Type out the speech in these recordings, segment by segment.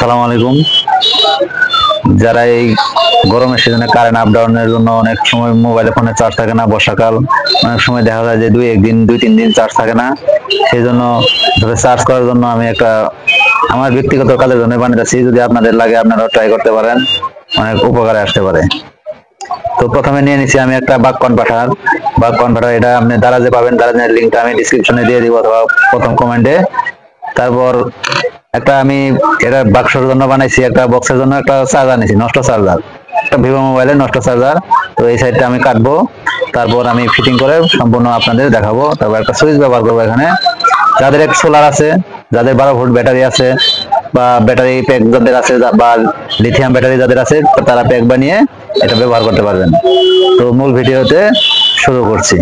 আসসালামু আলাইকুম। যারা এই গরমের সিজনে কারেন্ট আপ ডাউনের জন্য অনেক সময় মোবাইলে ফোনে চার্জ থাকে না, বর্ষাকাল অনেক সময় দেখা যায় যে দুই তিন দিন চার্জ থাকে না, সেই জন্য চার্জ করার জন্য আমি একটা আমার ব্যক্তিগত কাজের জন্য বানিয়েছি। যদি আপনাদের লাগে আপনারাও ট্রাই করতে পারেন, অনেক উপকারে আসতে পারে। তো প্রথমে নিয়ে নিচ্ছি আমি একটা বাক কনভার্টার। এটা আপনি দারাজে পাবেন, দারাজের লিঙ্কটা আমি ডিসক্রিপশনে দিয়ে দিব অথবা প্রথম কমেন্টে। তারপর একটা আমি এটা বাক্সের জন্য বানাইছি, একটা বক্সের জন্য একটা চার্জার নিয়েছি, নষ্ট চার্জার, একটা ভিভো মোবাইলের নষ্ট চার্জার। তো এই সাইডটা আমি কাটবো, তারপর আমি ফিটিং করে সম্পূর্ণ আপনাদের দেখাবো। তারপর একটা সুইচ ব্যবহার করবো এখানে। যাদের এক সোলার আছে, যাদের 12 ভোল্ট ব্যাটারি আছে, বা ব্যাটারি প্যাক যাদের আছে, বা লিথিয়াম ব্যাটারি যাদের আছে, তারা প্যাক বানিয়ে এটা ব্যবহার করতে পারবেন। তো মূল ভিডিওতে শুরু করছি।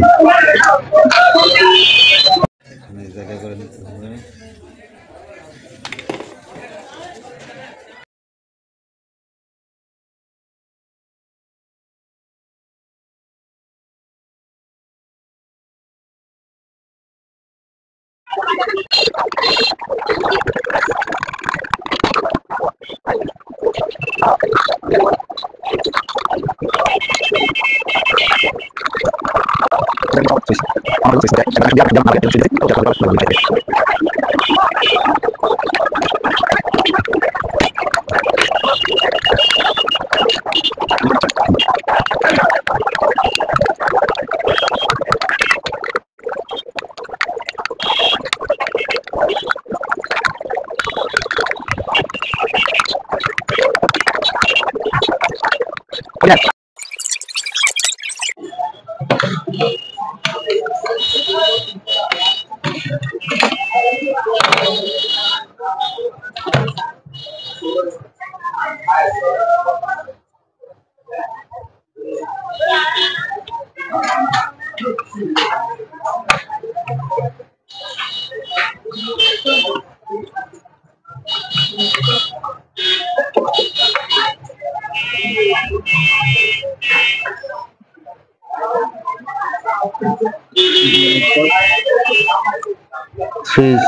সুইচ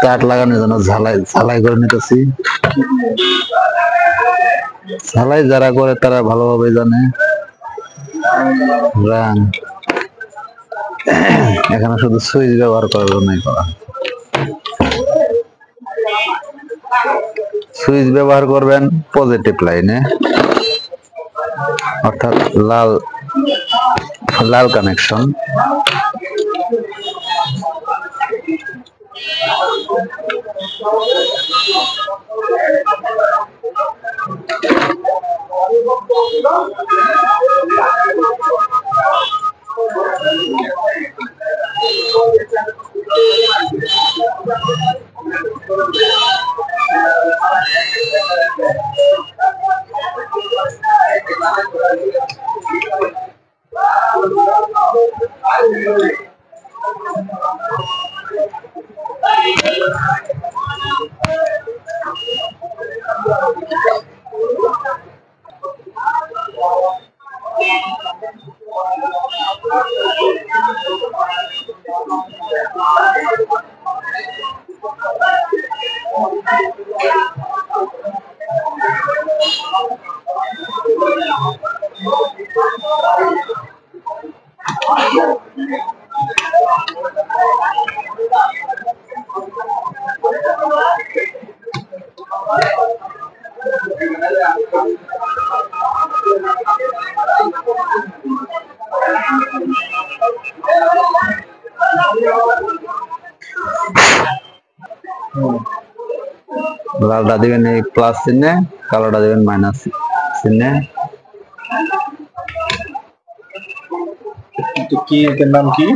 কাট লাগানোর জন্য ঝালাই করে নিতেছি। ঝালাই যারা করে তারা ভালোভাবে জানে। এখানে শুধু সুইচ ব্যবহার করার জন্যই করা। সুইচ ব্যবহার করবেন পজিটিভ লাইনে, অর্থাৎ লাল কানেকশন। লালটা দিবেন এই প্লাস চিহ্নে, কালোটা দিবেন মাইনাস চিহ্নে। কি এর নাম কি?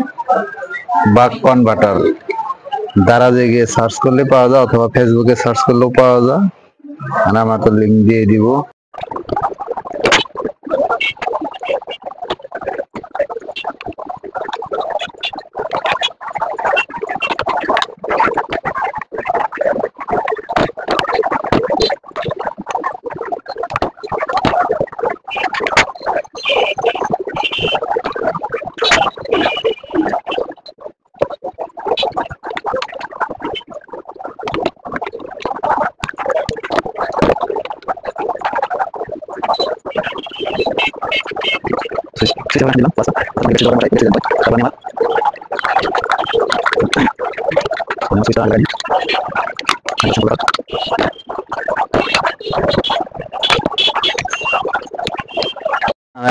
বাক কনভার্টার। দারাজে গিয়ে সার্চ করলে পাওয়া যায়, অথবা ফেসবুকে সার্চ করলেও পাওয়া যায়। আর আমরা তো লিঙ্ক দিয়ে দিব।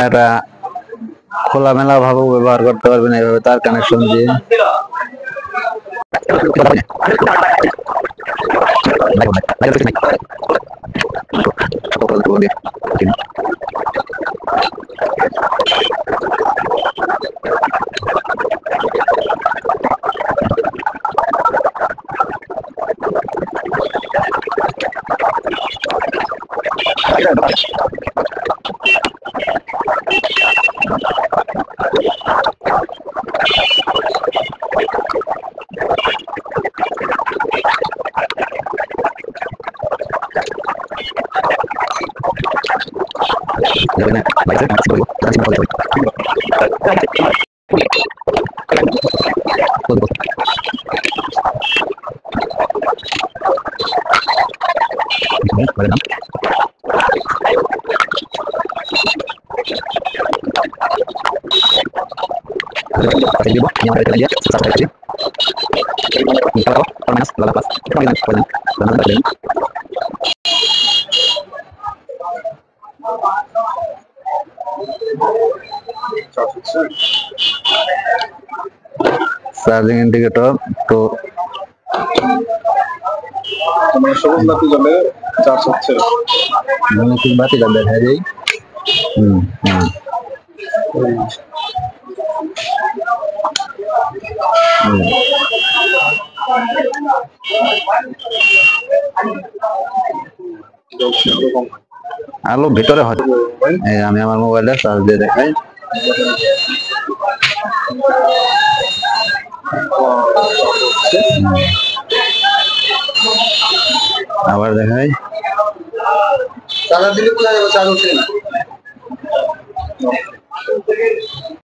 এটা খোলামেলা ভাবে ব্যবহার করতে পারবেন এইভাবে তার কানেকশন দিয়ে। চার্জিং ইন্ডিকেটর তো তোমার সবুজ বাতি জ্বলে চার্জ হচ্ছে, বাতিটা দেখা যায়। আলো ভিতরে হয়। আমি আমার মোবাইলটা চার্জ দিয়ে দেখাই। আবার দেখাই। চার্জার দিলে কোথায় যাবে, চার্জ হচ্ছে না।